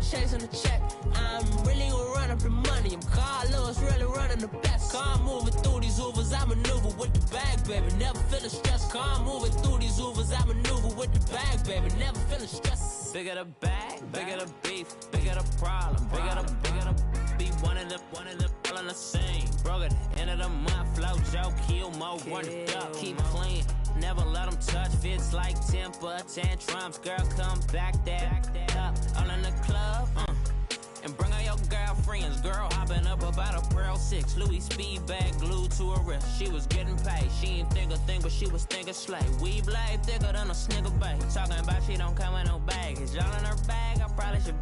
chasing the check. I'm really gonna run up the money. I'm Carlos, really running the best. Car moving through these Ubers, I maneuver with the bag, baby. Never feeling stressed. Car moving through these Ubers, I maneuver with the bag, baby. Never feeling stressed. Bigger the bag, bigger the beef, bigger the problem, bigger the be one of the all in the same. Broke at the end of the month, flow Joe, kill more, run it up, keep clean. Never let them touch, fits like temper tantrums. Girl, come back that up, all in the club, and bring all your girlfriends. Girl hopping up about a Pearl 6, Louis speed bag glued to her wrist. She was getting paid, she ain't think a thing, but she was thinking slay. We blade thicker than a snicker bag. Talking about she don't come with no baggage. All in her bag, I probably should.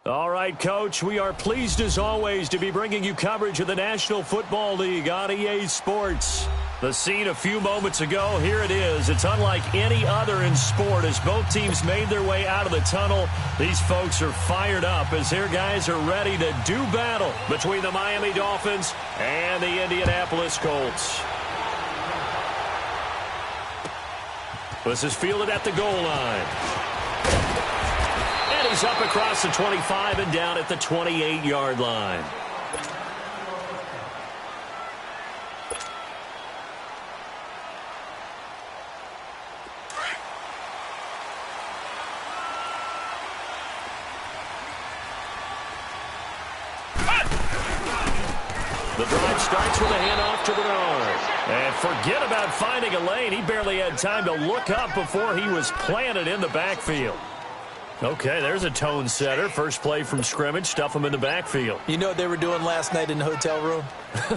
All right, Coach, we are pleased as always to be bringing you coverage of the National Football League on EA Sports. The scene a few moments ago, here it is. It's unlike any other in sport as both teams made their way out of the tunnel. These folks are fired up as their guys are ready to do battle between the Miami Dolphins and the Indianapolis Colts. This is fielded at the goal line. And he's up across the 25 and down at the 28-yard line. The drive starts with a handoff to Bernard. And forget about finding a lane. He barely had time to look up before he was planted in the backfield. Okay, there's a tone setter. First play from scrimmage, stuff him in the backfield. You know what they were doing last night in the hotel room?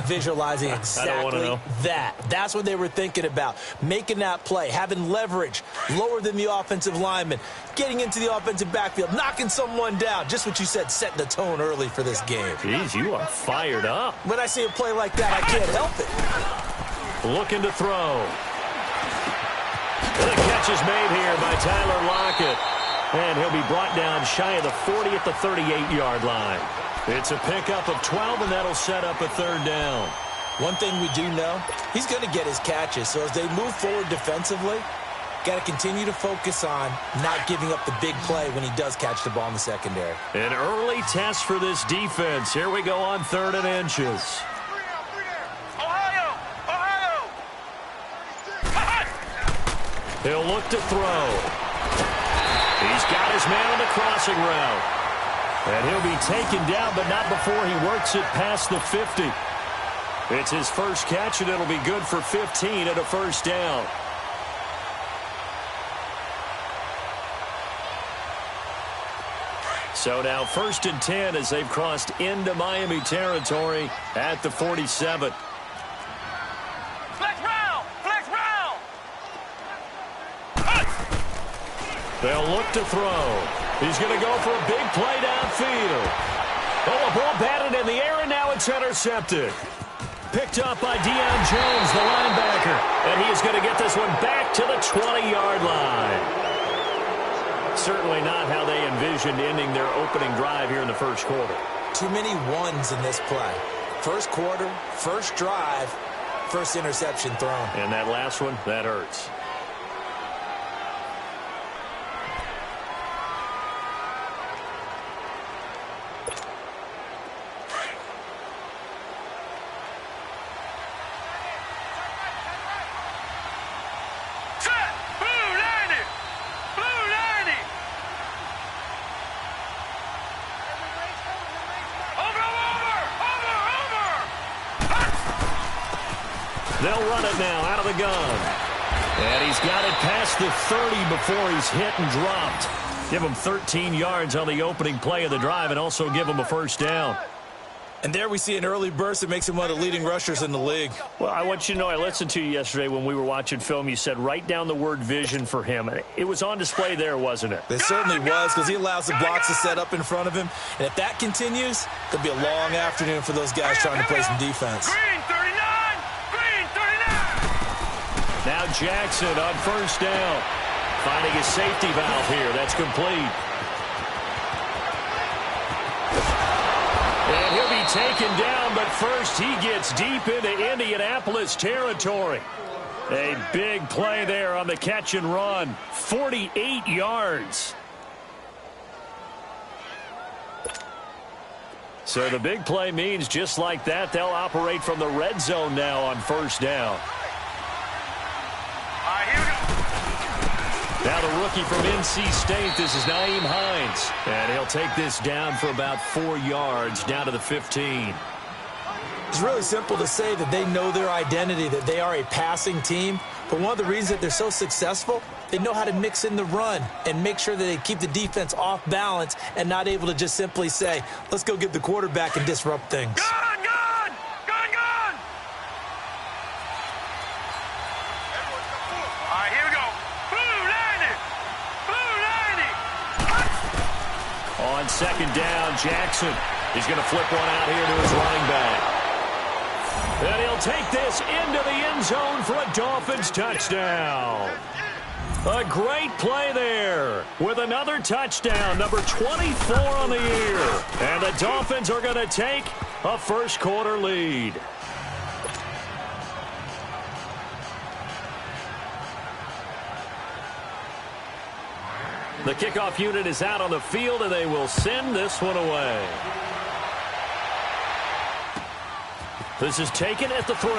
Visualizing exactly that. That's what they were thinking about. Making that play, having leverage, lower than the offensive lineman, getting into the offensive backfield, knocking someone down. Just what you said, setting the tone early for this game. Jeez, you are fired up. When I see a play like that, I can't help it. Looking to throw. The catch is made here by Tyler Lockett. And he'll be brought down shy of the 40 at the 38-yard line. It's a pickup of 12, and that'll set up a third down. One thing we do know, he's going to get his catches. So as they move forward defensively, got to continue to focus on not giving up the big play when he does catch the ball in the secondary. An early test for this defense. Here we go on 3rd and inches. He'll look to throw. He's got his man on the crossing route. And he'll be taken down, but not before he works it past the 50. It's his first catch, and it'll be good for 15 and a first down. So now 1st and 10 as they've crossed into Miami territory at the 47. They'll look to throw. He's going to go for a big play downfield. Oh, a ball batted in the air, and now it's intercepted. Picked up by Deion Jones, the linebacker. And he is going to get this one back to the 20-yard line. Certainly not how they envisioned ending their opening drive here in the first quarter. Too many ones in this play. First quarter, first drive, first interception thrown. And that last one, that hurts. They'll run it now out of the gun. And he's got it past the 30 before he's hit and dropped. Give him 13 yards on the opening play of the drive and also give him a first down. And there we see an early burst that makes him one of the leading rushers in the league. Well, I want you to know, I listened to you yesterday when we were watching film. You said write down the word vision for him. It was on display there, wasn't it? It certainly was, because he allows the blocks to set up in front of him. And if that continues, it'll be a long afternoon for those guys trying to play some defense. Now Jackson on first down. Finding his safety valve here. That's complete. And he'll be taken down, but first he gets deep into Indianapolis territory. A big play there on the catch and run. 48 yards. So the big play means just like that, they'll operate from the red zone now on first down. Now the rookie from NC State, this is Nyheim Hines. And he'll take this down for about 4 yards, down to the 15. It's really simple to say that they know their identity, that they are a passing team. But one of the reasons that they're so successful, they know how to mix in the run and make sure that they keep the defense off balance and not able to just simply say, let's go get the quarterback and disrupt things. Gun! All right, here we go. On second down, Jackson is going to flip one out here to his running back. And he'll take this into the end zone for a Dolphins touchdown. A great play there with another touchdown, number 24 on the year. And the Dolphins are going to take a first quarter lead. The kickoff unit is out on the field, and they will send this one away. This is taken at the 3.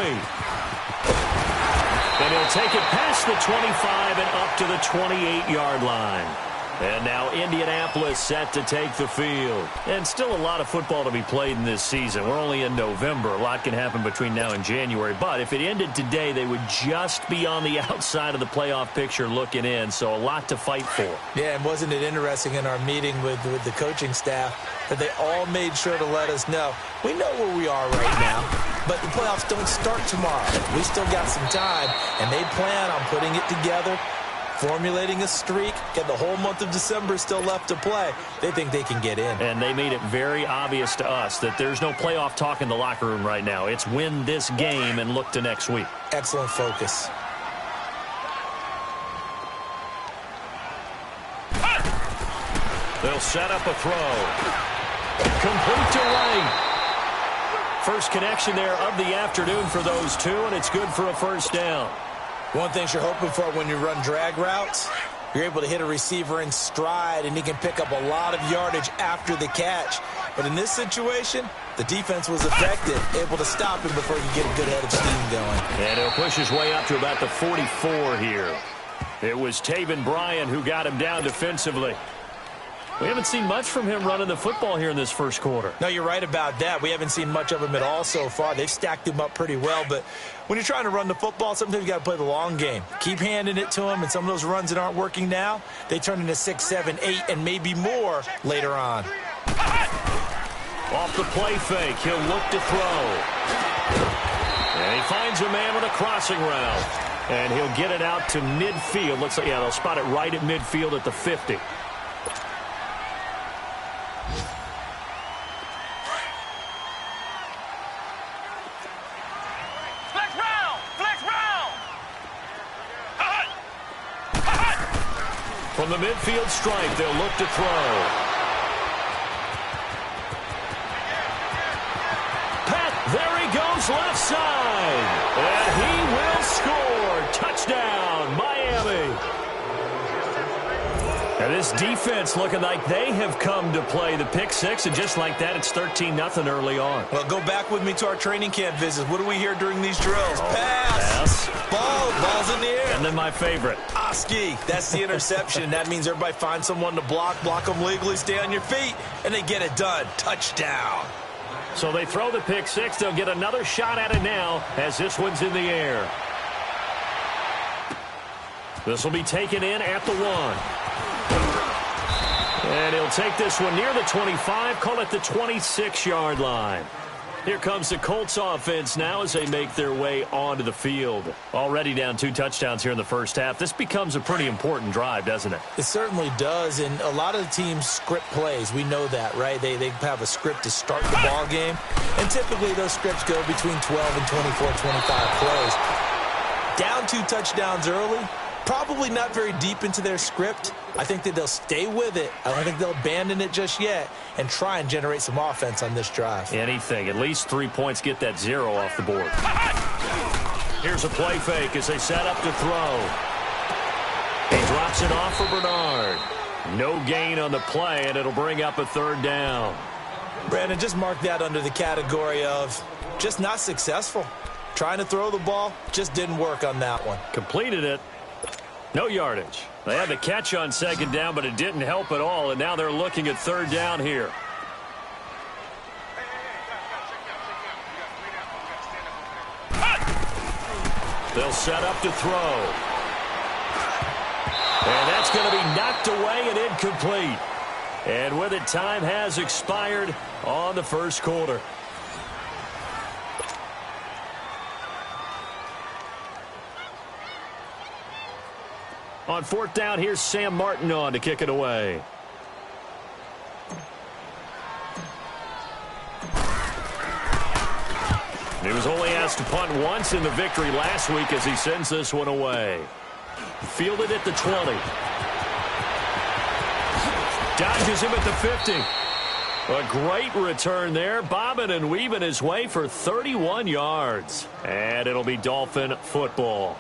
And he'll take it past the 25 and up to the 28-yard line. And now Indianapolis set to take the field. And still a lot of football to be played in this season. We're only in November. A lot can happen between now and January. But if it ended today, they would just be on the outside of the playoff picture looking in. So a lot to fight for. Yeah, and wasn't it interesting in our meeting with the coaching staff that they all made sure to let us know, we know where we are right now, but the playoffs don't start tomorrow. We still got some time, and they plan on putting it together, formulating a streak, get the whole month of December still left to play. They think they can get in. And they made it very obvious to us that there's no playoff talk in the locker room right now. It's win this game and look to next week. Excellent focus. They'll set up a throw. Complete to right. First connection there of the afternoon for those two, and it's good for a first down. One thing you're hoping for when you run drag routes, you're able to hit a receiver in stride, and he can pick up a lot of yardage after the catch. But in this situation, the defense was effective, able to stop him before he could get a good head of steam going. And he'll push his way up to about the 44 here. It was Taven Bryan who got him down defensively. We haven't seen much from him running the football here in this first quarter. No, you're right about that. We haven't seen much of him at all so far. They've stacked him up pretty well, but when you're trying to run the football, sometimes you got to play the long game. Keep handing it to him, and some of those runs that aren't working now, they turn into 6, 7, 8, and maybe more later on. Off the play fake, he'll look to throw. And he finds a man with a crossing route. And he'll get it out to midfield. Looks like, yeah, they'll spot it right at midfield at the 50. From the midfield stripe, they'll look to throw. Pat, there he goes left side. And he will score. Touchdown, Miami. And this defense looking like they have come to play the pick six, and just like that, it's 13-0 early on. Well, go back with me to our training camp visits. What do we hear during these drills? Pass. Ball's in the air. And then my favorite. Oski. That's the interception. That means everybody finds someone to block them legally, stay on your feet, and they get it done. Touchdown. So they throw the pick six. They'll get another shot at it now as this one's in the air. This will be taken in at the 1. And he'll take this one near the 25, call it the 26-yard line. Here comes the Colts offense now as they make their way onto the field. Already down 2 touchdowns here in the first half. This becomes a pretty important drive, doesn't it? It certainly does, and a lot of the teams script plays. We know that, right? They have a script to start the ball game, and typically those scripts go between 12 and 24, 25 plays. Down 2 touchdowns early, probably not very deep into their script. I think that they'll stay with it. I don't think they'll abandon it just yet and try and generate some offense on this drive. Anything. At least 3 points, get that 0 off the board. Here's a play fake as they set up to throw. He drops it off for Bernard. No gain on the play, and it'll bring up a 3rd down. Brandon, just mark that under the category of just not successful. Trying to throw the ball, just didn't work on that one. Completed it. No yardage. They had the catch on second down, but it didn't help at all, and now they're looking at third down here. They'll set up to throw. And that's going to be knocked away and incomplete. And with it, time has expired on the first quarter. On fourth down, here's Sam Martin on to kick it away. He was only asked to punt once in the victory last week as he sends this one away. Fielded at the 20. Dodges him at the 50. A great return there, bobbing and weaving his way for 31 yards. And it'll be Dolphin football.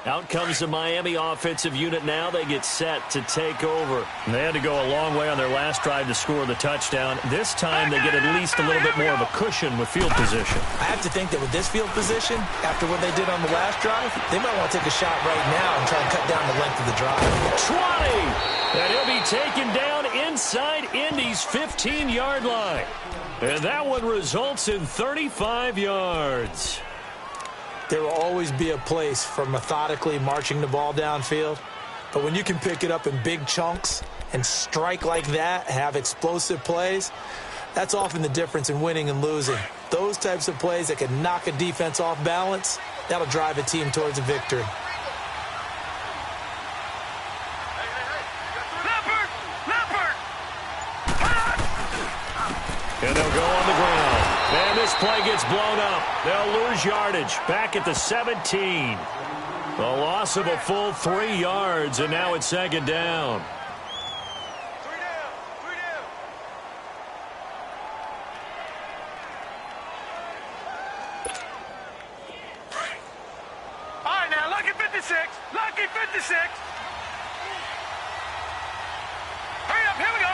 Out comes the Miami offensive unit now. They get set to take over. They had to go a long way on their last drive to score the touchdown. This time they get at least a little bit more of a cushion with field position. I have to think that with this field position, after what they did on the last drive, they might want to take a shot right now and try and cut down the length of the drive. 20! And he'll be taken down inside Indy's 15-yard line. And that one results in 35 yards. There will always be a place for methodically marching the ball downfield. But when you can pick it up in big chunks and strike like that, have explosive plays, that's often the difference in winning and losing. Those types of plays that can knock a defense off balance, that'll drive a team towards a victory. And they'll go on the ground. And this play gets blown up. They'll lose yardage back at the 17. The loss of a full 3 yards, and now it's second down. 3 down. 3 down. All right, now, lucky 56. Lucky 56. Hurry up, here we go.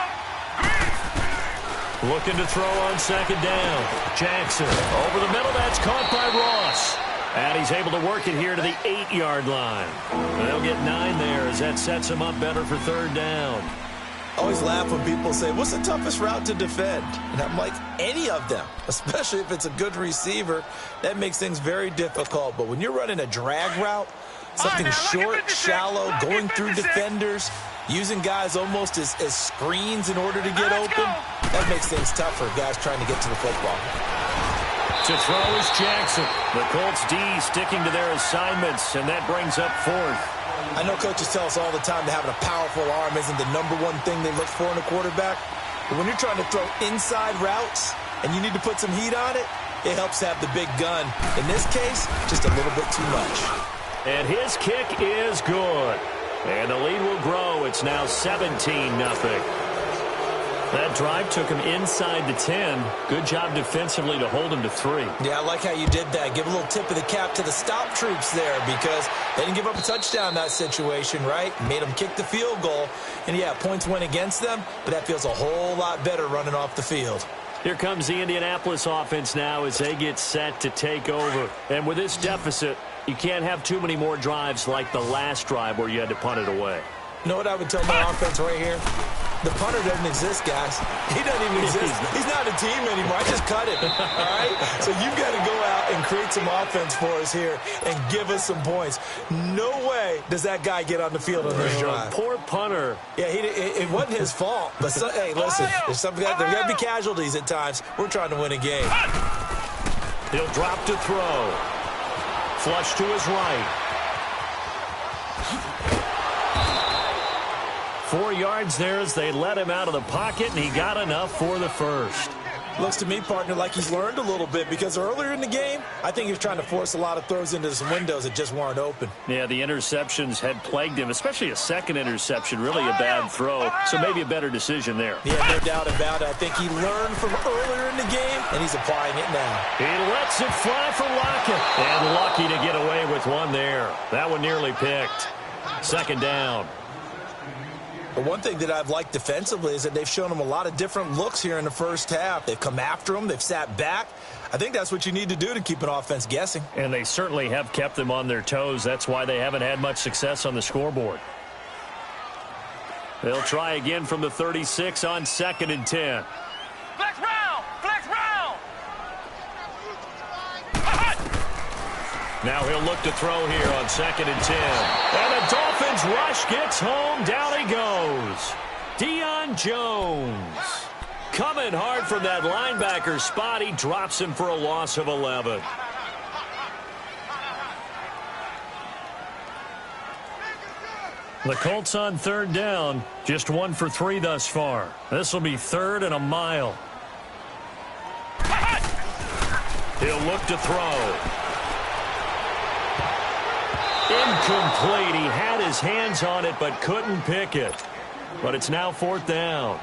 Looking to throw on second down. Jackson over the middle. That's caught by Ross. And he's able to work it here to the 8-yard line. And they'll get 9 there as that sets him up better for third down. I always laugh when people say, what's the toughest route to defend? And I'm like, any of them, especially if it's a good receiver. That makes things very difficult. But when you're running a drag route, something short, shallow, going through defenders, using guys almost as screens in order to get open, that makes things tough for guys trying to get to the football. To throw is Jackson. The Colts D sticking to their assignments, and that brings up fourth. I know coaches tell us all the time that having a powerful arm isn't the #1 thing they look for in a quarterback. But when you're trying to throw inside routes and you need to put some heat on it, it helps to have the big gun. In this case, just a little bit too much. And his kick is good. And the lead will grow. It's now 17-0. That drive took him inside the 10. Good job defensively to hold him to 3. Yeah, I like how you did that. Give a little tip of the cap to the stop troops there because they didn't give up a touchdown in that situation, right? Made them kick the field goal. And, yeah, points went against them, but that feels a whole lot better running off the field. Here comes the Indianapolis offense now as they get set to take over. And with this deficit, you can't have too many more drives like the last drive where you had to punt it away. You know what I would tell my offense right here? The punter doesn't exist, guys. He doesn't even exist. He's not a team anymore. I just cut him, all right? So you've got to go out and create some offense for us here and give us some points. No way does that guy get on the field on this drive. Poor punter. Yeah, it wasn't his fault. But, hey, listen, there's got to be casualties at times. We're trying to win a game. He'll drop to throw. Flush to his right. 4 yards there as they let him out of the pocket, and he got enough for the first. Looks to me, partner, like he's learned a little bit, because earlier in the game, I think he was trying to force a lot of throws into some windows that just weren't open. Yeah, the interceptions had plagued him, especially a second interception, really a bad throw, so maybe a better decision there. Yeah, no doubt about it. I think he learned from earlier in the game, and he's applying it now. He lets it fly for Lockett, and lucky to get away with one there. That one nearly picked. Second down. But one thing that I've liked defensively is that they've shown him a lot of different looks here in the first half. They've come after him. They've sat back. I think that's what you need to do to keep an offense guessing. And they certainly have kept them on their toes. That's why they haven't had much success on the scoreboard. They'll try again from the 36 on 2nd and 10. Flex round! Flex round! Now he'll look to throw here on 2nd and 10. And the Dolphins rush gets home. Down he goes. Deion Jones. Coming hard from that linebacker spot. He drops him for a loss of 11. The Colts on 3rd down. Just 1 for 3 thus far. This will be 3rd and a mile. He'll look to throw. Incomplete. He had his hands on it but couldn't pick it. But it's now 4th down.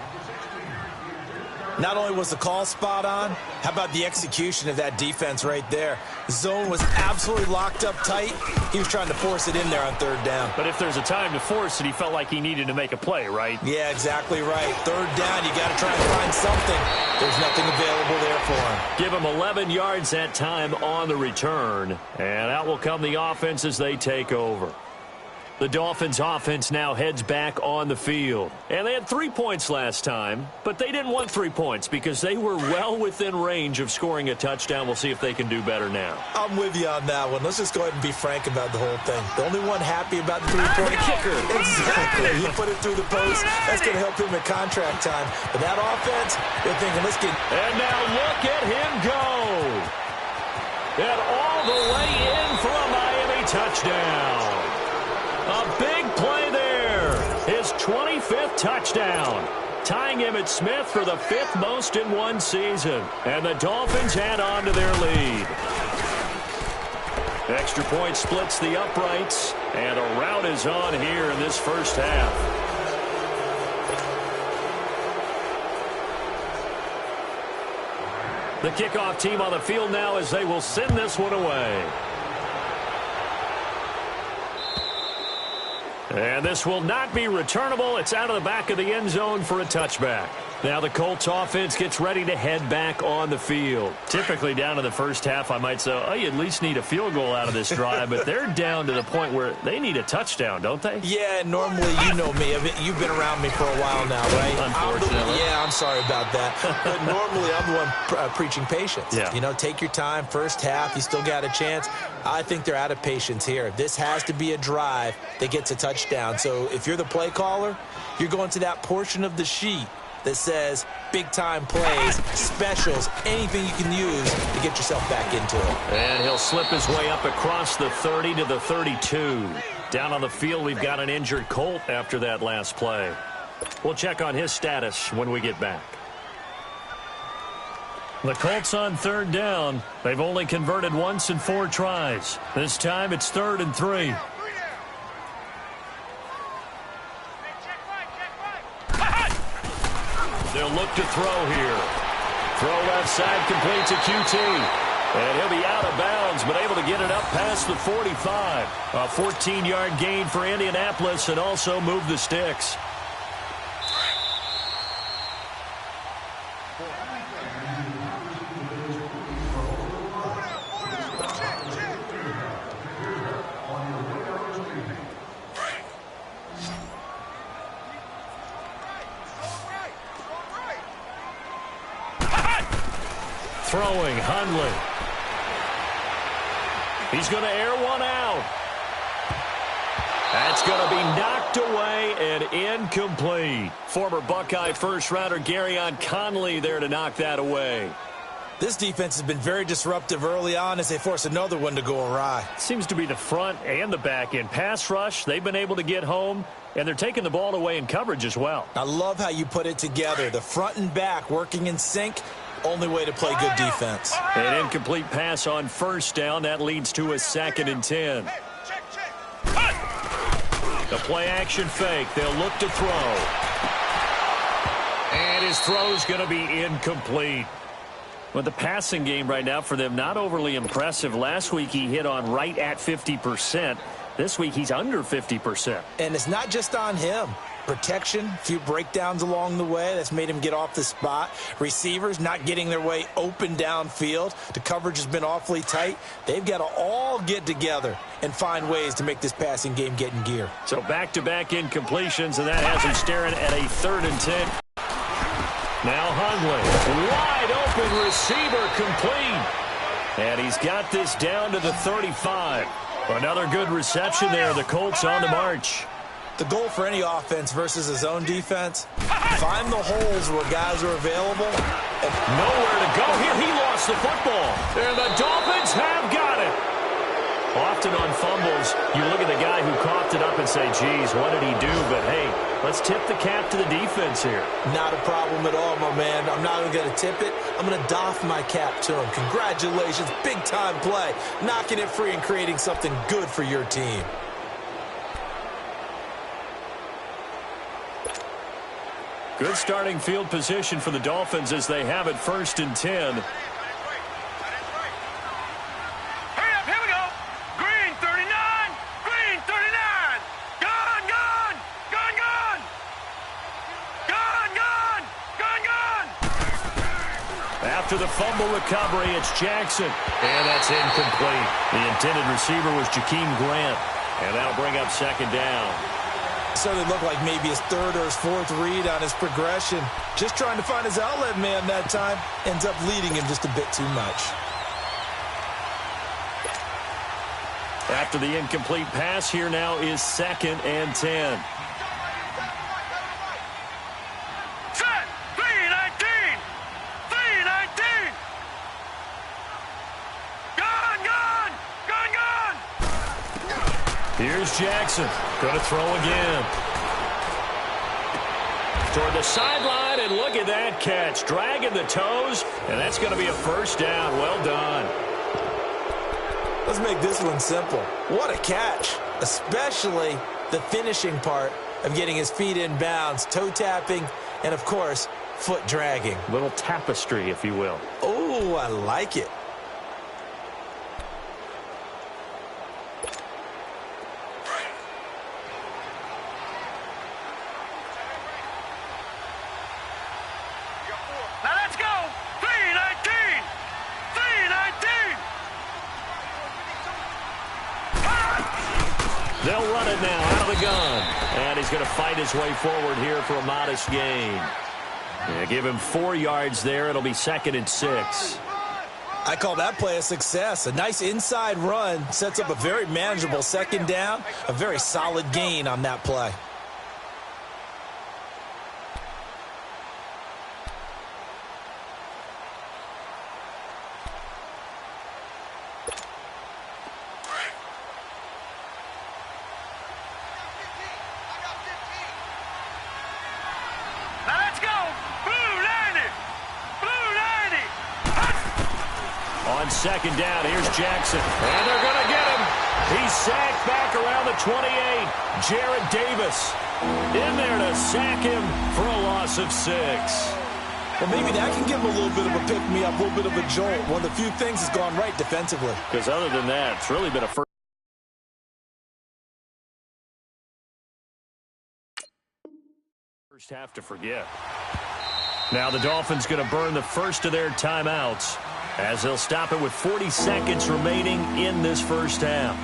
Not only was the call spot on, how about the execution of that defense right there? The zone was absolutely locked up tight. He was trying to force it in there on 3rd down. But if there's a time to force it, he felt like he needed to make a play, right? Yeah, exactly right. 3rd down, you got to try and find something. There's nothing available there for him. Give him 11 yards that time on the return. And out will come the offense as they take over. The Dolphins offense now heads back on the field. And they had 3 points last time, but they didn't want 3 points because they were well within range of scoring a touchdown. We'll see if they can do better now. I'm with you on that one. Let's just go ahead and be frank about the whole thing. The only one happy about the 3-point kicker. Exactly. He put it through the post. That's going to help him at contract time. But that offense, they're thinking, let's get... And now look at him go. And all the way in for a Miami touchdown. A big play there. His 25th touchdown. Tying Emmitt Smith for the 5th most in one season. And the Dolphins add on to their lead. Extra point splits the uprights. And a rout is on here in this first half. The kickoff team on the field now as they will send this one away. And this will not be returnable. It's out of the back of the end zone for a touchback. Now the Colts offense gets ready to head back on the field. Typically down to the first half, I might say, oh, you at least need a field goal out of this drive. But they're down to the point where they need a touchdown, don't they? Yeah, normally, you know me. You've been around me for a while now, right? Unfortunately. I'm sorry about that. But normally, I'm the one preaching patience. Yeah. You know, take your time. First half, you still got a chance. I think they're out of patience here. This has to be a drive that gets a touchdown. So if you're the play caller, you're going to that portion of the sheet that says big-time plays, specials, anything you can use to get yourself back into it. And he'll slip his way up across the 30 to the 32. Down on the field, we've got an injured Colt after that last play. We'll check on his status when we get back. The Colts on 3rd down. They've only converted once in 4 tries. This time it's 3rd and 3. They'll look to throw here. Throw left side, complete to QT. And he'll be out of bounds, but able to get it up past the 45. A 14-yard gain for Indianapolis and also move the sticks. Throwing, Hundley. He's going to air one out. That's going to be knocked away and incomplete. Former Buckeye first-rounder Garyon Conley there to knock that away. This defense has been very disruptive early on as they force another one to go awry. Seems to be the front and the back end. Pass rush, they've been able to get home, and they're taking the ball away in coverage as well. I love how you put it together. The front and back working in sync. Only way to play good defense. An incomplete pass on first down. That leads to a 2nd and 10. The play action fake. They'll look to throw. And his throw's going to be incomplete. Well, the passing game right now for them, not overly impressive. Last week he hit on right at 50%. This week he's under 50%. And it's not just on him. Protection, a few breakdowns along the way. That's made him get off the spot. Receivers not getting their way open downfield. The coverage has been awfully tight. They've got to all get together and find ways to make this passing game get in gear. So back-to-back incompletions, and that has him staring at a 3rd and 10. Now Hundley, wide open receiver, complete. And he's got this down to the 35. Another good reception there. The Colts on the march. The goal for any offense versus his own defense, find the holes where guys are available. And nowhere to go here. He lost the football. And the Dolphins have got it. Often on fumbles, you look at the guy who coughed it up and say, geez, what did he do? But, hey, let's tip the cap to the defense here. Not a problem at all, my man. I'm not even going to tip it. I'm going to doff my cap to him. Congratulations. Big-time play. Knocking it free and creating something good for your team. Good starting field position for the Dolphins as they have it 1st and 10. Hurry up, here we go. Green 39, green 39. Gone, gone, gone, gone. Gone, gone, gone, gone. After the fumble recovery, it's Jackson. And that's incomplete. The intended receiver was Jakeem Grant. And that'll bring up 2nd down. Certainly looked like maybe his 3rd or his 4th read on his progression. Just trying to find his outlet man that time. Ends up leading him just a bit too much. After the incomplete pass, here now is 2nd and 10. Set, 319, 319. Gone, gone, gone, gone. Here's Jackson. Going to throw again. Toward the sideline, and look at that catch. Dragging the toes, and that's going to be a 1st down. Well done. Let's make this one simple. What a catch, especially the finishing part of getting his feet in bounds, toe tapping, and, of course, foot dragging. Little tapestry, if you will. Oh, I like it. Now let's go. 319, 319. They'll run it now out of the gun. And he's going to fight his way forward here for a modest gain. Yeah, give him 4 yards there. It'll be 2nd and 6. I call that play a success. A nice inside run sets up a very manageable 2nd down. A very solid gain on that play. Now let's go. Blue 90, blue 90. On 2nd down, here's Jackson. And they're going to get him. He's sacked back around the 28. Jared Davis in there to sack him for a loss of 6. Well, maybe that can give him a little bit of a pick-me-up, a little bit of a jolt. One of the few things that's gone right defensively. Because other than that, it's really been a first half to forget. Now the Dolphins going to burn the first of their timeouts as they'll stop it with 40 seconds remaining in this first half.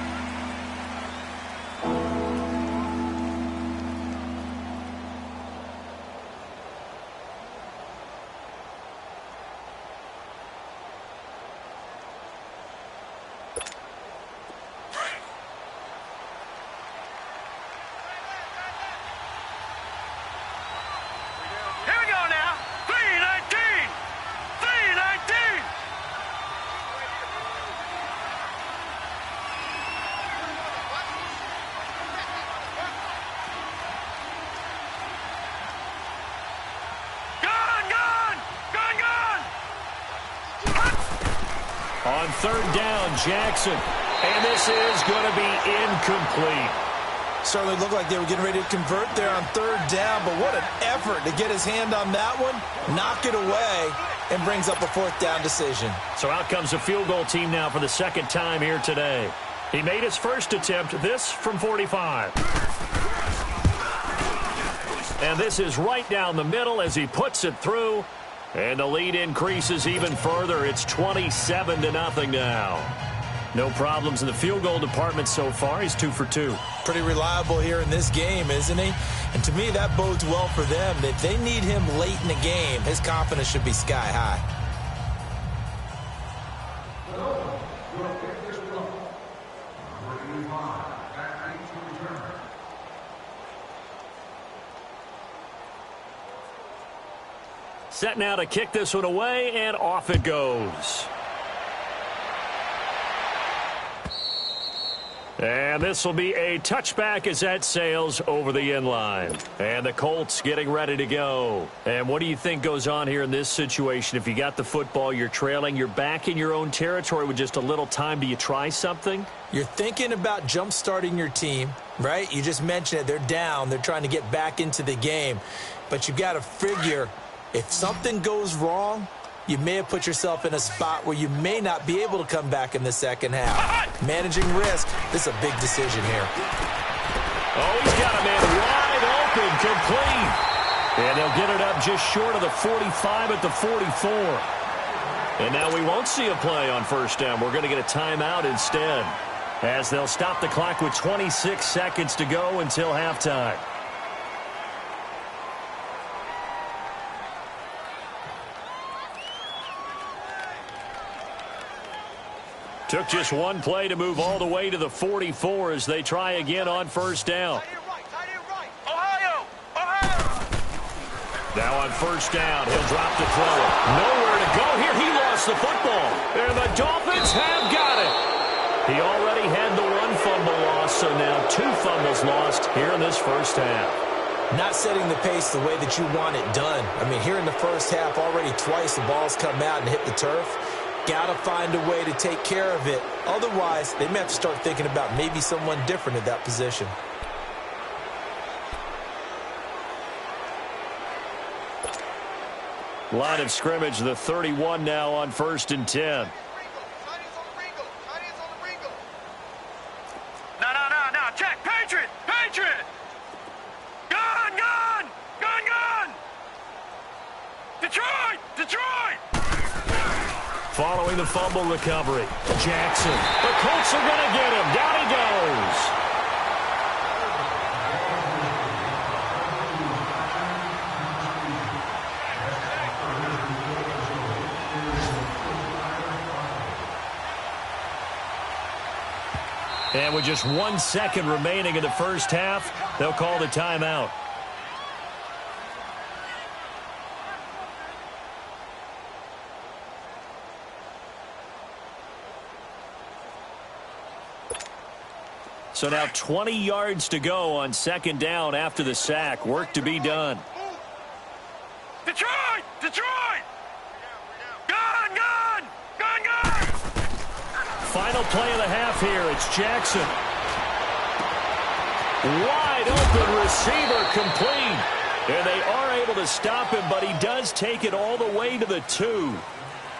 Here we go now. 319, 319. On third down, Jackson. And this is going to be incomplete. Certainly looked like they were getting ready to convert there on third down, but what an effort to get his hand on that one, knock it away, and brings up a fourth down decision. So out comes a field goal team now for the second time here today. He made his first attempt, this from 45. And this is right down the middle as he puts it through. And the lead increases even further. It's 27-0 now. No problems in the field goal department so far. He's 2 for 2. Pretty reliable here in this game, isn't he? And to me, that bodes well for them. If they need him late in the game, his confidence should be sky high. Set now to kick this one away, and off it goes. And this will be a touchback as that sails over the end line. And the Colts getting ready to go. And what do you think goes on here in this situation? If you got the football, you're trailing, you're back in your own territory with just a little time. Do you try something? You're thinking about jump-starting your team, right? You just mentioned it. They're down. They're trying to get back into the game. But you've got to figure if something goes wrong, you may have put yourself in a spot where you may not be able to come back in the second half. Managing risk, this is a big decision here. Oh, he's got a man wide open, complete. And they'll get it up just short of the 45 at the 44. And now we won't see a play on first down. We're going to get a timeout instead, as they'll stop the clock with 26 seconds to go until halftime. Took just one play to move all the way to the 44 as they try again on first down. Ohio! Ohio! Now on first down, he'll drop the throw. Nowhere to go here. He lost the football. And the Dolphins have got it. He already had the one fumble loss, so now 2 fumbles lost here in this first half. Not setting the pace the way that you want it done. I mean, here in the first half, already twice the ball's come out and hit the turf. Got to find a way to take care of it. Otherwise, they may have to start thinking about maybe someone different at that position. Line of scrimmage, the 31 now on first and 10. No. Check. Patriot! Gun! Detroit! Following the fumble recovery, Jackson. The Colts are going to get him. Down he goes. And with just 1 second remaining in the first half, they'll call the timeout. So now 20 yards to go on second down after the sack. Work to be done. Detroit! Gun! Final play of the half here. It's Jackson. Wide open receiver, complete. And they are able to stop him, but he does take it all the way to the 2.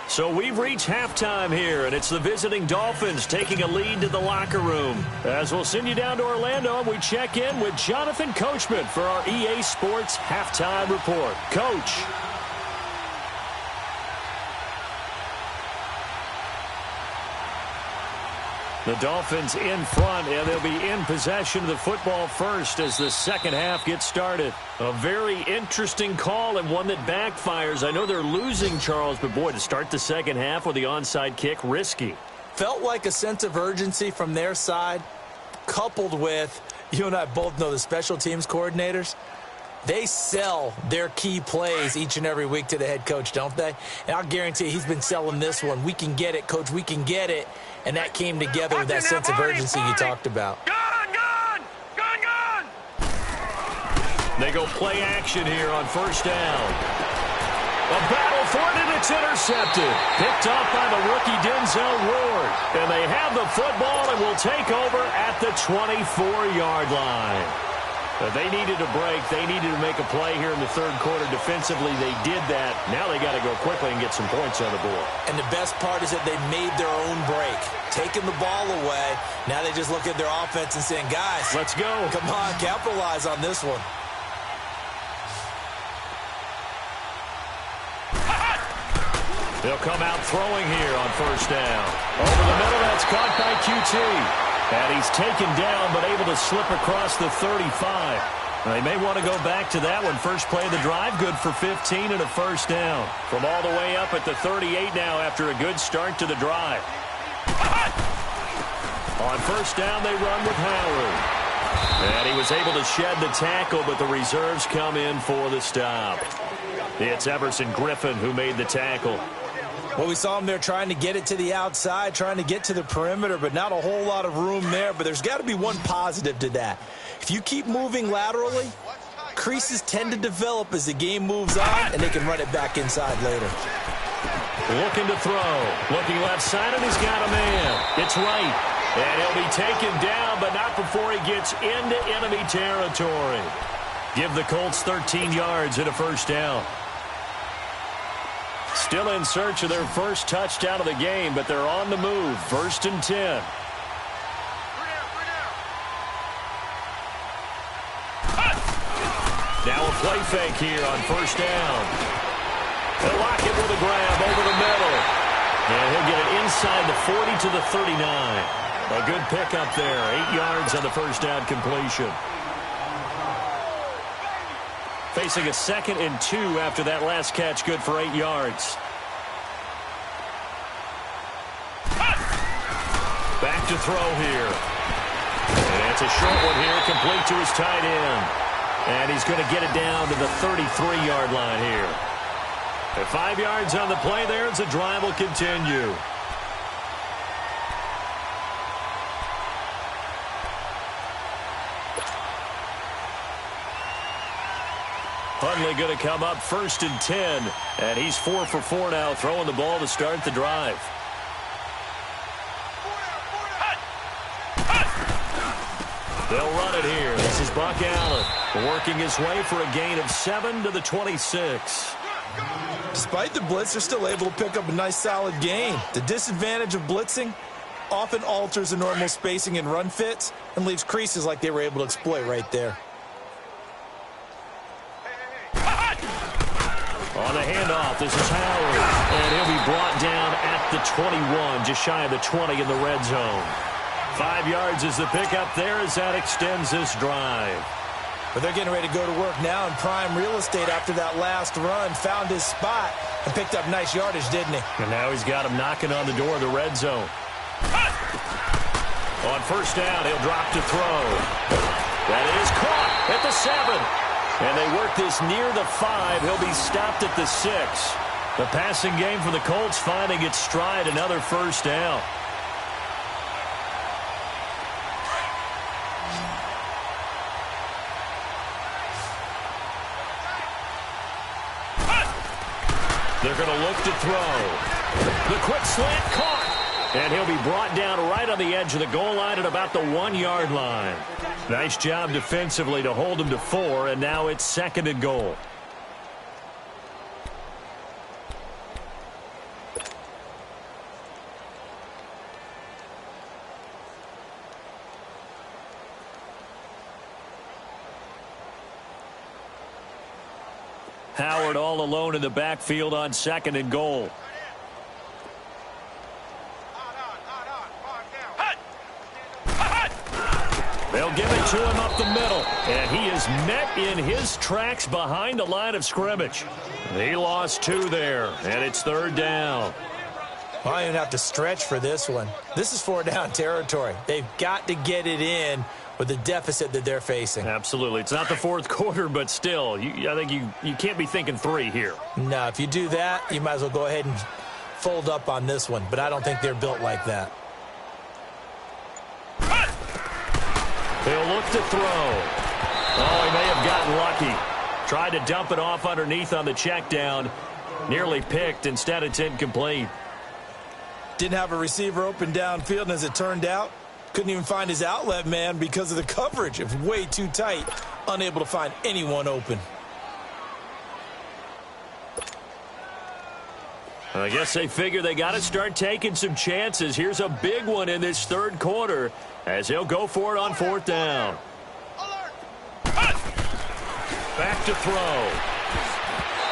So we've reached halftime here, and it's the visiting Dolphins taking a lead to the locker room. As we'll send you down to Orlando, and we check in with Jonathan Coachman for our EA Sports Halftime Report. Coach. The Dolphins in front, and they'll be in possession of the football first as the second half gets started. A very interesting call and one that backfires. I know they're losing, Charles, but boy, to start the second half with the onside kick, risky. Felt like a sense of urgency from their side, coupled with, you and I both know the special teams coordinators. They sell their key plays each and every week to the head coach, don't they? And I'll guarantee he's been selling this one. We can get it, Coach. We can get it. And that came together with that sense of urgency you talked about. Gun! They go play action here on first down. A battle for it, and it's intercepted. Picked off by the rookie Denzel Ward. And they have the football and will take over at the 24-yard line. But they needed a break. They needed to make a play here in the third quarter. Defensively, they did that. Now they got to go quickly and get some points on the board. And the best part is that they made their own break. Taking the ball away. Now they just look at their offense and saying, guys, let's go. Come on, capitalize on this one. They'll come out throwing here on first down. Over the middle, that's caught by QT. And he's taken down, but able to slip across the 35. They may want to go back to that one. First play of the drive, good for 15 and a first down. From all the way up at the 38 now after a good start to the drive. On first down, they run with Howard. And he was able to shed the tackle, but the reserves come in for the stop. It's Everson Griffin who made the tackle. Well, we saw him there trying to get it to the outside, trying to get to the perimeter, but not a whole lot of room there. But there's got to be one positive to that. If you keep moving laterally, creases tend to develop as the game moves on, and they can run it back inside later. Looking to throw. Looking left side, and he's got a man. It's right. And he'll be taken down, but not before he gets into enemy territory. Give the Colts 13 yards and a first down. Still in search of their first touchdown of the game, but they're on the move. First and 10. Now a play fake here on first down. They'll lock it with a grab over the middle. And he'll get it inside the 40 to the 39. A good pickup there. 8 yards on the first down completion. Facing a 2nd and 2 after that last catch, good for 8 yards. Back to throw here. And it's a short one here, complete to his tight end. And he's going to get it down to the 33-yard line here. At 5 yards on the play there, as the drive will continue. Hundley going to come up first and 10. And he's 4 for 4 now, throwing the ball to start the drive. They'll run it here. This is Buck Allen working his way for a gain of 7 to the 26. Despite the blitz, they're still able to pick up a nice solid gain. The disadvantage of blitzing often alters the normal spacing and run fits and leaves creases like they were able to exploit right there. On the handoff, this is Howard. And he'll be brought down at the 21, just shy of the 20 in the red zone. 5 yards is the pickup there as that extends this drive. But they're getting ready to go to work now in prime real estate after that last run. Found his spot and picked up nice yardage, didn't he? And now he's got him knocking on the door of the red zone. On first down, he'll drop to throw. That is caught at the 7. And they work this near the 5. He'll be stopped at the 6. The passing game for the Colts finding its stride, another first down. They're going to look to throw. The quick slant caught. And he'll be brought down right on the edge of the goal line at about the 1-yard line. Nice job defensively to hold him to 4, and now it's 2nd and goal. Howard all alone in the backfield on 2nd and goal. They'll give it to him up the middle. And he is met in his tracks behind the line of scrimmage. He lost 2 there, and it's 3rd down. Well, I don't even have to stretch for this one. This is 4-down territory. They've got to get it in with the deficit that they're facing. Absolutely. It's not the 4th quarter, but still, I think you can't be thinking 3 here. No, if you do that, you might as well go ahead and fold up on this one. But I don't think they're built like that. He'll look to throw. Oh, he may have gotten lucky. Tried to dump it off underneath on the check down. Nearly picked. Instead, it's incomplete. Didn't have a receiver open downfield, and as it turned out, couldn't even find his outlet man because of the coverage. It was way too tight, unable to find anyone open. I guess they figure they got to start taking some chances. Here's a big one in this third quarter as he'll go for it on fourth down. Back to throw.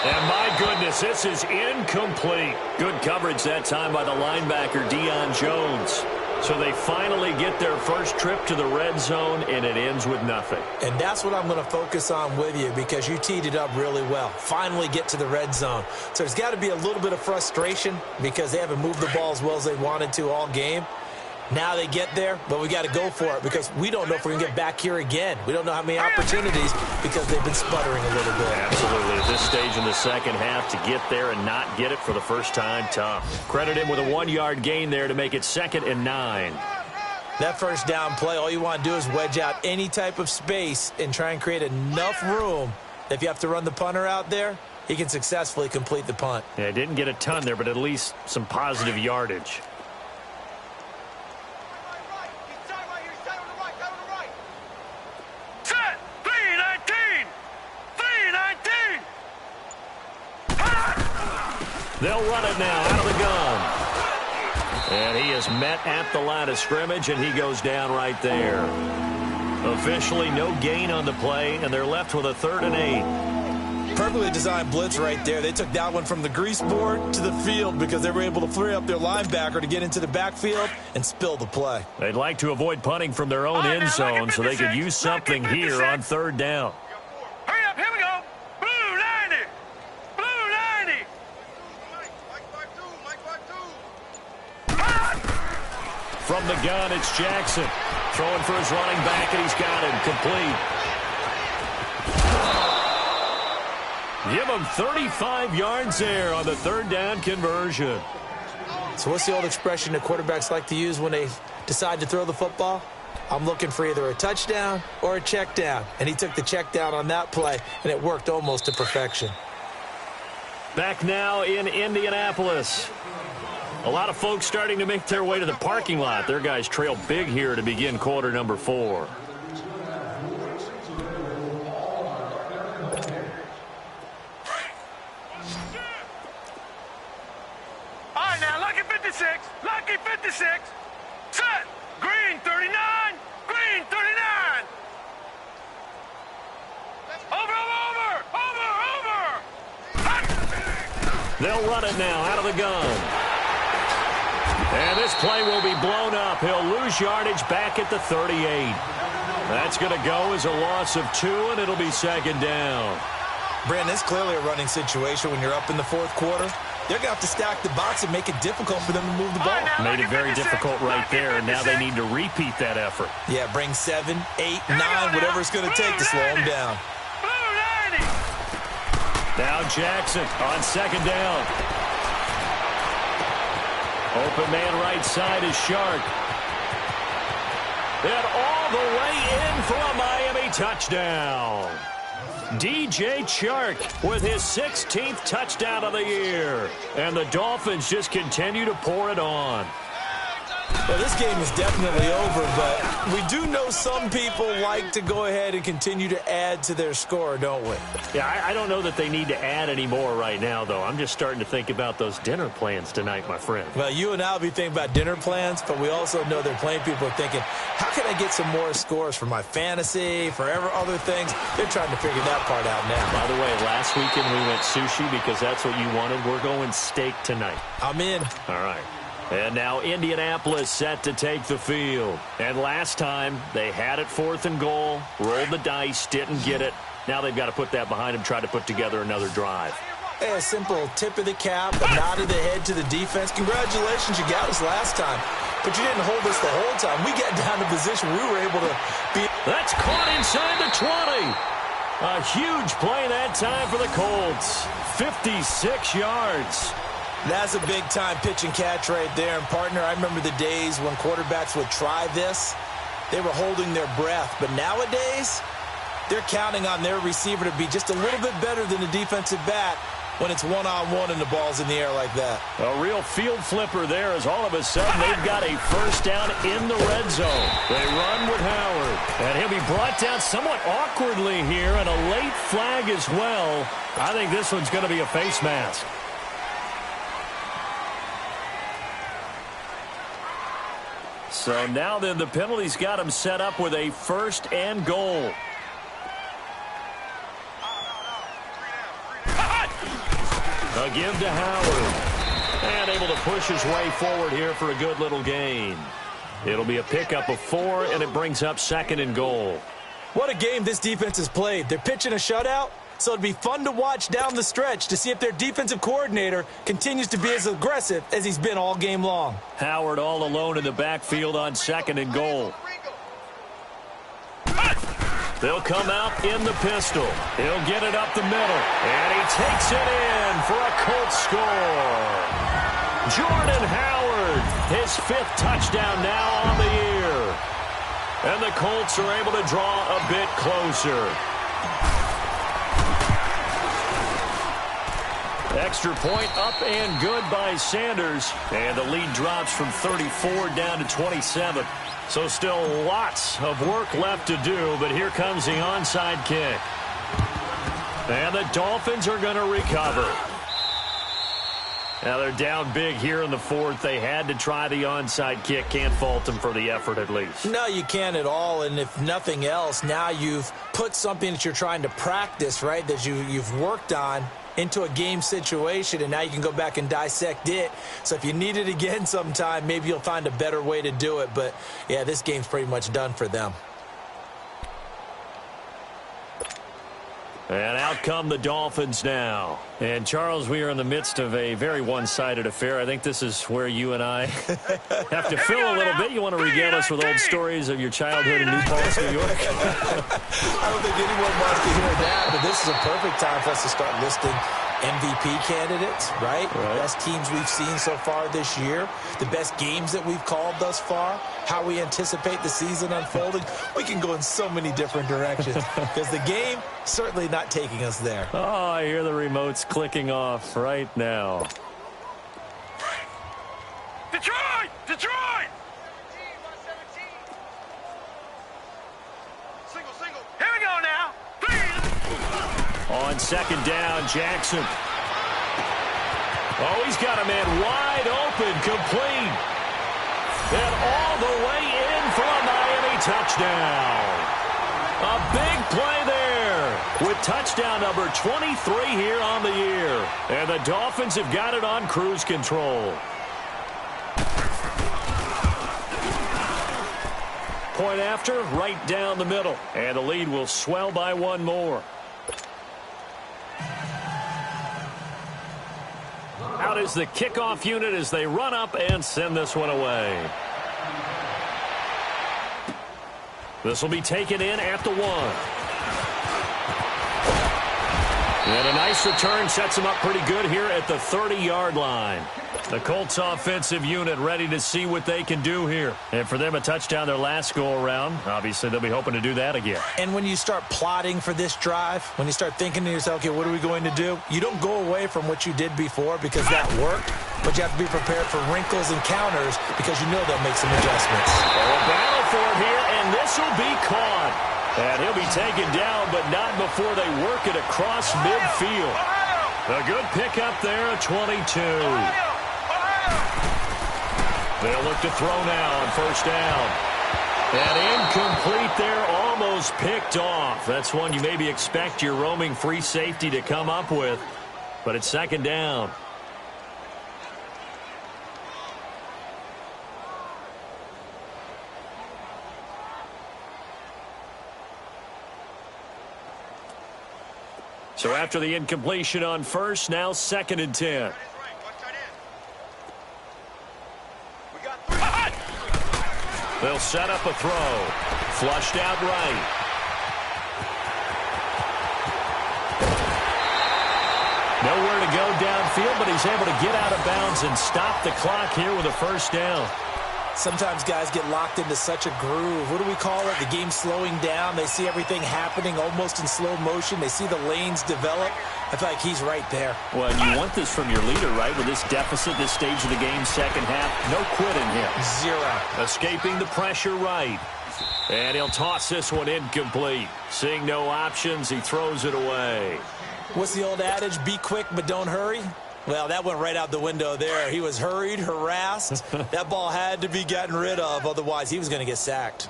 And my goodness, this is incomplete. Good coverage that time by the linebacker, Deion Jones. So they finally get their first trip to the red zone, and it ends with nothing. And that's what I'm going to focus on with you because you teed it up really well. Finally get to the red zone. So there's got to be a little bit of frustration because they haven't moved the ball as well as they wanted to all game. Now they get there, but we got to go for it because we don't know if we're going to get back here again. We don't know how many opportunities because they've been sputtering a little bit. Absolutely. At this stage in the second half, to get there and not get it for the first time, tough. Credit him with a 1-yard gain there to make it 2nd and 9. That first down play, all you want to do is wedge out any type of space and try and create enough room that if you have to run the punter out there, he can successfully complete the punt. Yeah, didn't get a ton there, but at least some positive yardage. They'll run it now out of the gun. And he is met at the line of scrimmage, and he goes down right there. Officially no gain on the play, and they're left with a 3rd and 8. Perfectly designed blitz right there. They took that one from the grease board to the field because they were able to free up their linebacker to get into the backfield and spill the play. They'd like to avoid punting from their own end zone so they could use something here on 3rd down. Hurry up, here we go. Blue 90. Blue 90. From the gun, it's Jackson. Throwing for his running back, and he's got him complete. Give him 35 yards there on the 3rd down conversion. So what's the old expression that quarterbacks like to use when they decide to throw the football? I'm looking for either a touchdown or a check down. And he took the check down on that play, and it worked almost to perfection. Back now in Indianapolis. A lot of folks starting to make their way to the parking lot. Their guys trail big here to begin quarter number 4. All right, now, lucky 56. Lucky 56. Set. Green 39. Green 39. Over. They'll run it now out of the gun. And this play will be blown up. He'll lose yardage back at the 38. That's going to go as a loss of 2, and it'll be 2nd down. Brandon, it's clearly a running situation when you're up in the 4th quarter. They're going to have to stack the box and make it difficult for them to move the ball. Made it very difficult right there, and now they need to repeat that effort. Yeah, bring 7, 8, 9, whatever it's going to take to slow them down. Now Jackson on 2nd down. Open man right side is Shark. And all the way in for a Miami touchdown. DJ Chark with his 16th touchdown of the year. And the Dolphins just continue to pour it on. Well, this game is definitely over, but we do know some people like to go ahead and continue to add to their score, don't we? Yeah, I don't know that they need to add any more right now, though. I'm just starting to think about those dinner plans tonight, my friend. Well, you and I will be thinking about dinner plans, but we also know they're playing people are thinking, how can I get some more scores for my fantasy, for other things? They're trying to figure that part out now. By the way, last weekend we went sushi because that's what you wanted. We're going steak tonight. I'm in. All right. And now Indianapolis set to take the field. And last time, they had it 4th and goal, rolled the dice, didn't get it. Now they've got to put that behind them, try to put together another drive. Hey, a simple tip of the cap, a nod of the head to the defense. Congratulations, you got us last time. But you didn't hold us the whole time. We got down to position we were able to be. That's caught inside the 20. A huge play that time for the Colts. 56 yards. That's a big-time pitch and catch right there. And, partner, I remember the days when quarterbacks would try this. They were holding their breath. But nowadays, they're counting on their receiver to be just a little bit better than the defensive back when it's one-on-one and the ball's in the air like that. A real field flipper there as all of a sudden they've got a first down in the red zone. They run with Howard. And he'll be brought down somewhat awkwardly here, and a late flag as well. I think this one's going to be a face mask. So now then the penalty's got him set up with a first and goal. A give to Howard. And able to push his way forward here for a good little gain. It'll be a pickup of 4, and it brings up second and goal. What a game this defense has played. They're pitching a shutout, so it'd be fun to watch down the stretch to see if their defensive coordinator continues to be as aggressive as he's been all game long. Howard all alone in the backfield on second and goal. They'll come out in the pistol. He'll get it up the middle. And he takes it in for a Colts score. Jordan Howard, his 5th touchdown now on the year. And the Colts are able to draw a bit closer. Extra point up and good by Sanders. And the lead drops from 34 down to 27. So still lots of work left to do, but here comes the onside kick. And the Dolphins are going to recover. Now they're down big here in the 4th. They had to try the onside kick. Can't fault them for the effort at least. No, you can't at all. And if nothing else, now you've put something that you're trying to practice, right, that you've worked on into a game situation, and now you can go back and dissect it. So if you need it again sometime, maybe you'll find a better way to do it. But, yeah, this game's pretty much done for them. And out come the Dolphins now. And, Charles, we are in the midst of a very one-sided affair. I think this is where you and I have to fill a little bit. You want to regale us with old stories of your childhood in New Paltz, New York? I don't think anyone wants to hear that, but this is a perfect time for us to start listing MVP candidates, right? Best teams we've seen so far this year, the best games that we've called thus far, how we anticipate the season unfolding. We can go in so many different directions because the game certainly not taking us there. Oh, I hear the remotes clicking off right now. Detroit! Detroit! Single. Here we go now. On second down, Jackson. Oh, he's got a man wide open, complete. And all the way in for a Miami touchdown. A big play there with touchdown number 23 here on the year. And the Dolphins have got it on cruise control. Point after, right down the middle. And the lead will swell by 1 more. Out is the kickoff unit as they run up and send this one away. This will be taken in at the 1. And a nice return sets them up pretty good here at the 30-yard line. The Colts offensive unit ready to see what they can do here. And for them, a touchdown their last go-around. Obviously, they'll be hoping to do that again. And when you start plotting for this drive, when you start thinking to yourself, okay, what are we going to do? You don't go away from what you did before because that worked, but you have to be prepared for wrinkles and counters because you know they'll make some adjustments. A battle for it here, and this will be caught. And he'll be taken down, but not before they work it across midfield. A good pickup there, a 22. They'll look to throw now on first down. And incomplete there, almost picked off. That's one you maybe expect your roaming free safety to come up with. But it's second down. So after the incompletion on first, now second and 10. They'll set up a throw. Flushed out right. Nowhere to go downfield, but he's able to get out of bounds and stop the clock here with a first down. Sometimes guys get locked into such a groove. What do we call it? The game slowing down. They see everything happening almost in slow motion. They see the lanes develop. I feel like he's right there. Well, and you want this from your leader, right? With this deficit, this stage of the game, second half, no quitting him. Zero. Escaping the pressure right. And he'll toss this one incomplete. Seeing no options, he throws it away. What's the old adage? Be quick, but don't hurry. Well, that went right out the window there. He was hurried, harassed. That ball had to be gotten rid of, otherwise he was going to get sacked.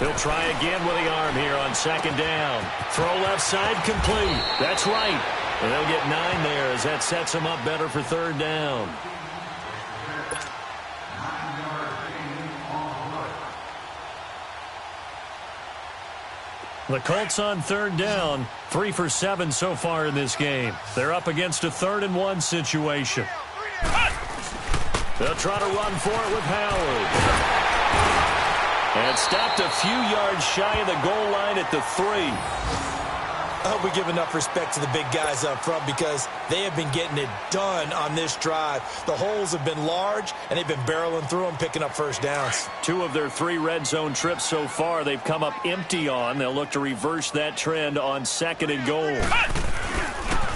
He'll try again with the arm here on second down. Throw left side complete. That's right. And they'll get 9 there as that sets them up better for third down. The Colts on third down, 3 for 7 so far in this game. They're up against a 3rd-and-1 situation. They'll try to run for it with Howard. And stopped a few yards shy of the goal line at the 3. I hope we give enough respect to the big guys up front because they have been getting it done on this drive. The holes have been large, and they've been barreling through them, picking up first downs. 2 of their 3 red zone trips so far, they've come up empty on. They'll look to reverse that trend on 2nd and goal.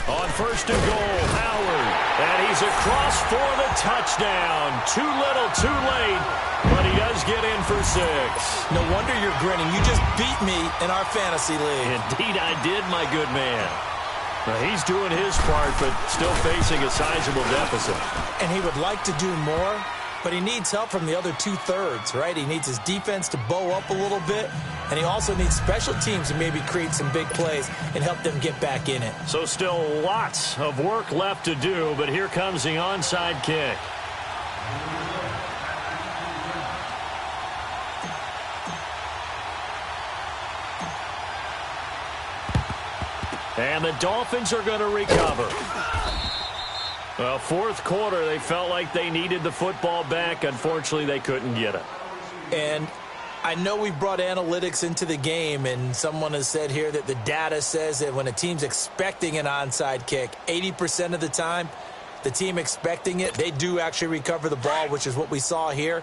On 1st and goal, Howard. And he's across for the touchdown. Too little, too late, but he does get in for 6. No wonder you're grinning. You just beat me in our fantasy league. Indeed I did, my good man. Now, he's doing his part, but still facing a sizable deficit. And he would like to do more, but he needs help from the other 2/3, right? He needs his defense to bow up a little bit, and he also needs special teams to maybe create some big plays and help them get back in it. So still lots of work left to do, but here comes the onside kick. And the Dolphins are going to recover. Well, 4th quarter, they felt like they needed the football back. Unfortunately, they couldn't get it. And I know we brought analytics into the game, and someone has said here that the data says that when a team's expecting an onside kick, 80% of the time, the team expecting it, they do actually recover the ball, which is what we saw here.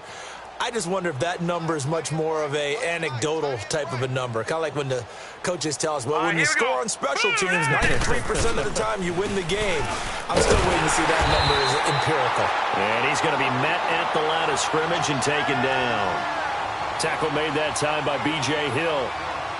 I just wonder if that number is much more of a anecdotal type of a number. Kind of like when the coaches tell us, well, when you score on special teams, 93% of the time you win the game. I'm still waiting to see that number is empirical. And he's going to be met at the line of scrimmage and taken down. Tackle made that time by B.J. Hill.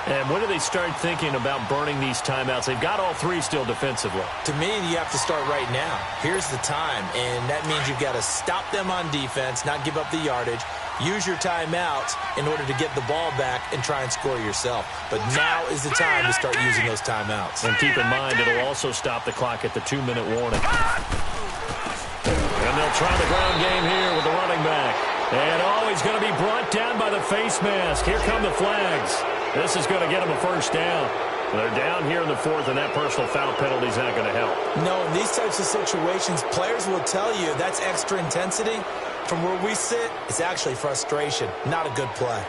And when do they start thinking about burning these timeouts? They've got all 3 still defensively. To me, you have to start right now. Here's the time, and that means you've got to stop them on defense, not give up the yardage. Use your timeouts in order to get the ball back and try and score yourself. But now is the time to start using those timeouts. And keep in mind, it'll also stop the clock at the 2-minute warning. And they'll try the ground game here with the running back. And he's going to be brought down by the face mask. Here come the flags. This is going to get him a first down. They're down here in the 4th, and that personal foul penalty is not going to help. No, in these types of situations, players will tell you that's extra intensity. From where we sit, it's actually frustration, not a good play.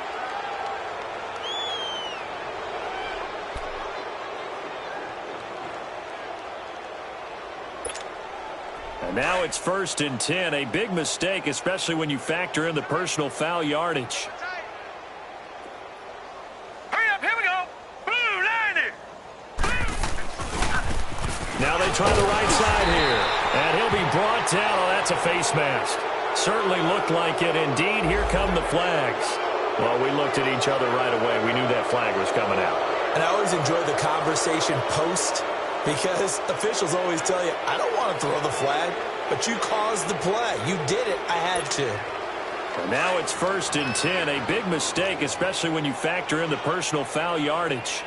And now it's 1st and 10, a big mistake, especially when you factor in the personal foul yardage. Hurry up, here we go. Blue, 90. Now they try the right side here. And he'll be brought down. Oh, that's a face mask. Certainly looked like it. Indeed, here come the flags. Well, we looked at each other right away. We knew that flag was coming out. And I always enjoy the conversation post because officials always tell you, I don't want to throw the flag, but you caused the play. You did it. I had to. And now it's 1st and 10. A big mistake, especially when you factor in the personal foul yardage.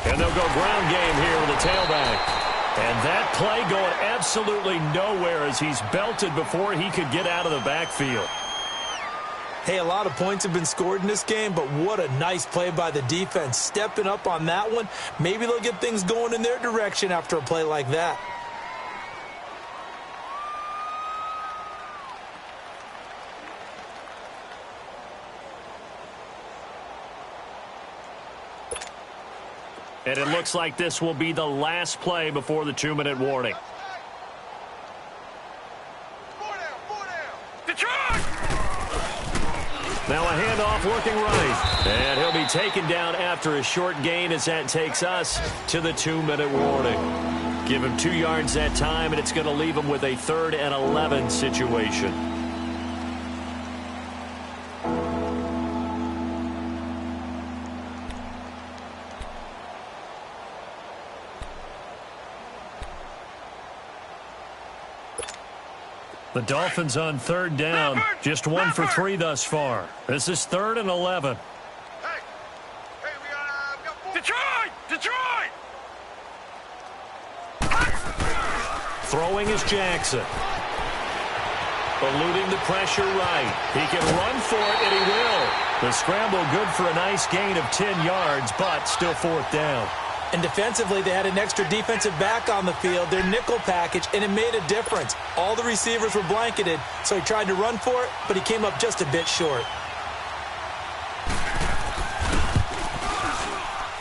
And they'll go ground game here with a tailback. And that play going absolutely nowhere as he's belted before he could get out of the backfield. Hey, a lot of points have been scored in this game, but what a nice play by the defense. Stepping up on that one. Maybe they'll get things going in their direction after a play like that. And it looks like this will be the last play before the 2-minute warning. Now a handoff looking right. And he'll be taken down after a short gain as that takes us to the 2-minute warning. Give him 2 yards that time, and it's going to leave him with a 3rd and 11 situation. The Dolphins on 3rd down, just 1 for 3 thus far. This is 3rd and 11. Hey, we got Detroit! Throwing is Jackson. Eluding the pressure right. He can run for it, and he will. The scramble good for a nice gain of 10 yards, but still 4th down. And defensively, they had an extra defensive back on the field, their nickel package, and it made a difference. All the receivers were blanketed, so he tried to run for it, but he came up just a bit short.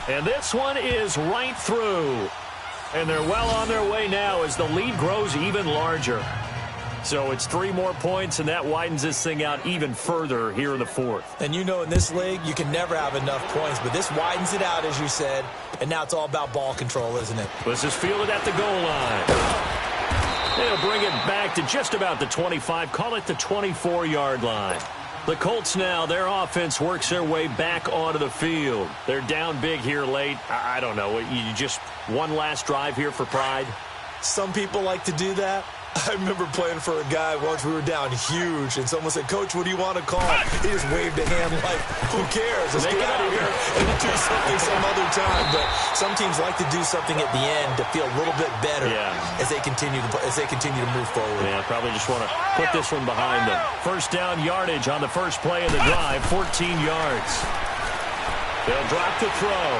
And this one is right through. And they're well on their way now as the lead grows even larger. So it's 3 more points, and that widens this thing out even further here in the 4th. And you know in this league, you can never have enough points, but this widens it out, as you said, and now it's all about ball control, isn't it? This is fielded at the goal line. They'll bring it back to just about the 25, call it the 24-yard line. The Colts now, their offense works their way back onto the field. They're down big here late. I don't know, you just one last drive here for pride? Some people like to do that. I remember playing for a guy once. We were down huge, and someone said, "Coach, what do you want to call?" He just waved a hand like, "Who cares? Let's get out of here and do something some other time." But some teams like to do something at the end to feel a little bit better as they continue to move forward. Yeah, probably just want to put this one behind them. 1st down yardage on the first play of the drive, 14 yards. They'll drop the throw.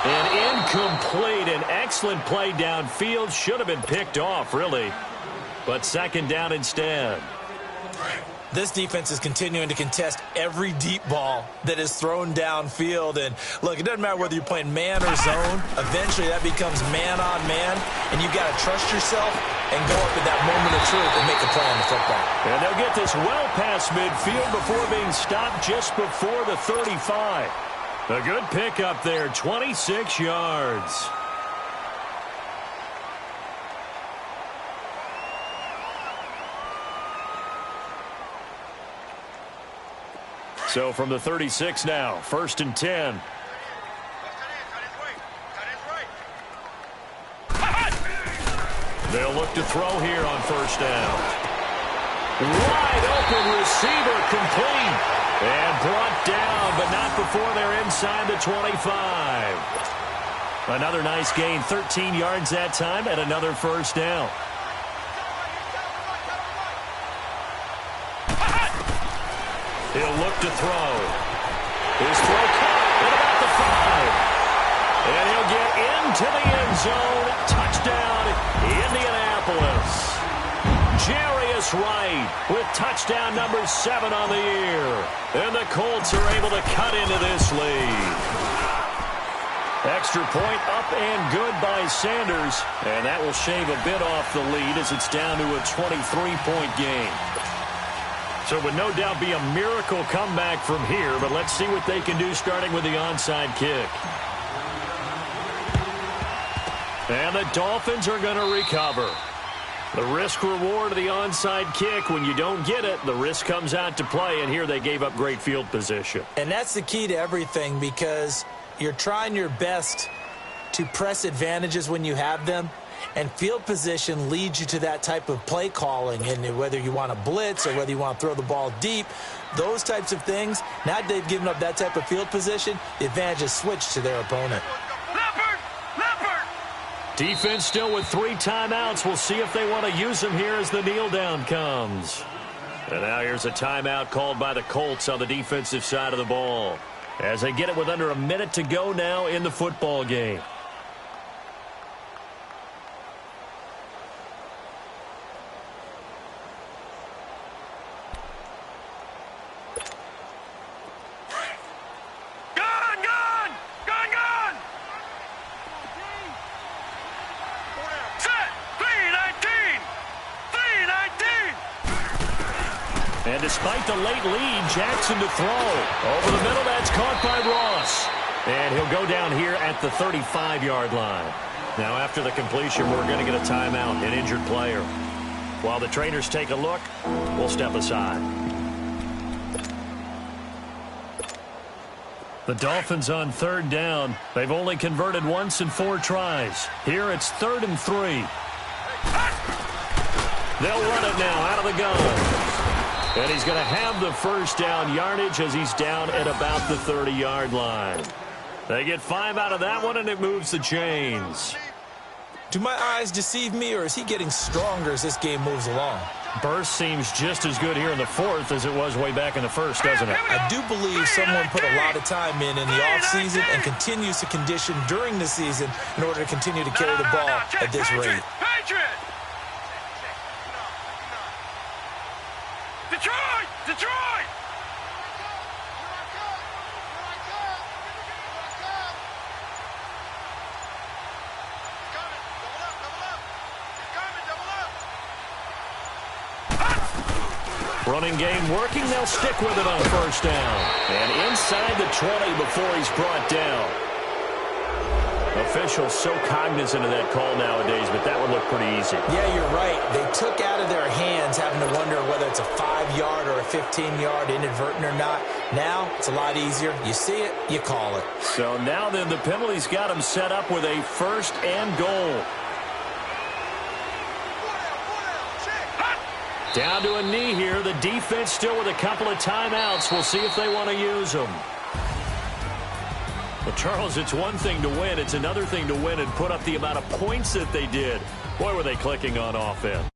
And incomplete. An excellent play downfield. Should have been picked off, really. But 2nd down instead. This defense is continuing to contest every deep ball that is thrown downfield. And, look, it doesn't matter whether you're playing man or zone. Eventually, that becomes man on man. And you've got to trust yourself and go up at that moment of truth and make a play on the football. And they'll get this well past midfield before being stopped just before the 35. A good pickup there, 26 yards. So from the 36 now, 1st and 10. They'll look to throw here on 1st down. Wide open receiver, complete. And brought down, but not before they're inside the 25. Another nice gain, 13 yards that time, and another 1st down. He'll look to throw. His throw caught at about the 5. And he'll get into the end zone. Touchdown, Indianapolis. Jarius Wright with touchdown number 7 on the year. And the Colts are able to cut into this lead. Extra point up and good by Sanders. And that will shave a bit off the lead as it's down to a 23-point game. So it would no doubt be a miracle comeback from here, but let's see what they can do starting with the onside kick. And the Dolphins are going to recover. The risk-reward of the onside kick, when you don't get it, the risk comes out to play, and here they gave up great field position. And that's the key to everything, because you're trying your best to press advantages when you have them, and field position leads you to that type of play calling. And whether you want to blitz or whether you want to throw the ball deep, those types of things, now that they've given up that type of field position, the advantage is switched to their opponent. Defense still with 3 timeouts. We'll see if they want to use them here as the kneel down comes. And now here's a timeout called by the Colts on the defensive side of the ball, as they get it with under a minute to go now in the football game. Go! And despite the late lead, Jackson to throw. Over the middle, that's caught by Ross. And he'll go down here at the 35-yard line. Now, after the completion, we're going to get a timeout, an injured player. While the trainers take a look, we'll step aside. The Dolphins on 3rd down. They've only converted once in 4 tries. Here it's 3rd and 3. They'll run it now out of the gun. And he's going to have the first down yardage as he's down at about the 30-yard line. They get 5 out of that one, and it moves the chains. Do my eyes deceive me, or is he getting stronger as this game moves along? Burst seems just as good here in the 4th as it was way back in the 1st, doesn't it? I do believe someone put a lot of time in the offseason and continues to condition during the season in order to continue to carry the ball at this rate. Detroit! Running game working. They'll stick with it on 1st down. And inside the 20 before he's brought down. Officials so cognizant of that call nowadays, but that would look pretty easy. Yeah, you're right. They took out of their hands having to wonder whether it's a 5-yard or a 15-yard inadvertent or not. Now, it's a lot easier. You see it, you call it. So now then, the penalty's got him set up with a 1st and goal. Down to a knee here. The defense still with a couple of timeouts. We'll see if they want to use them. Well, Charles, it's one thing to win. It's another thing to win and put up the amount of points that they did. Boy, were they clicking on offense.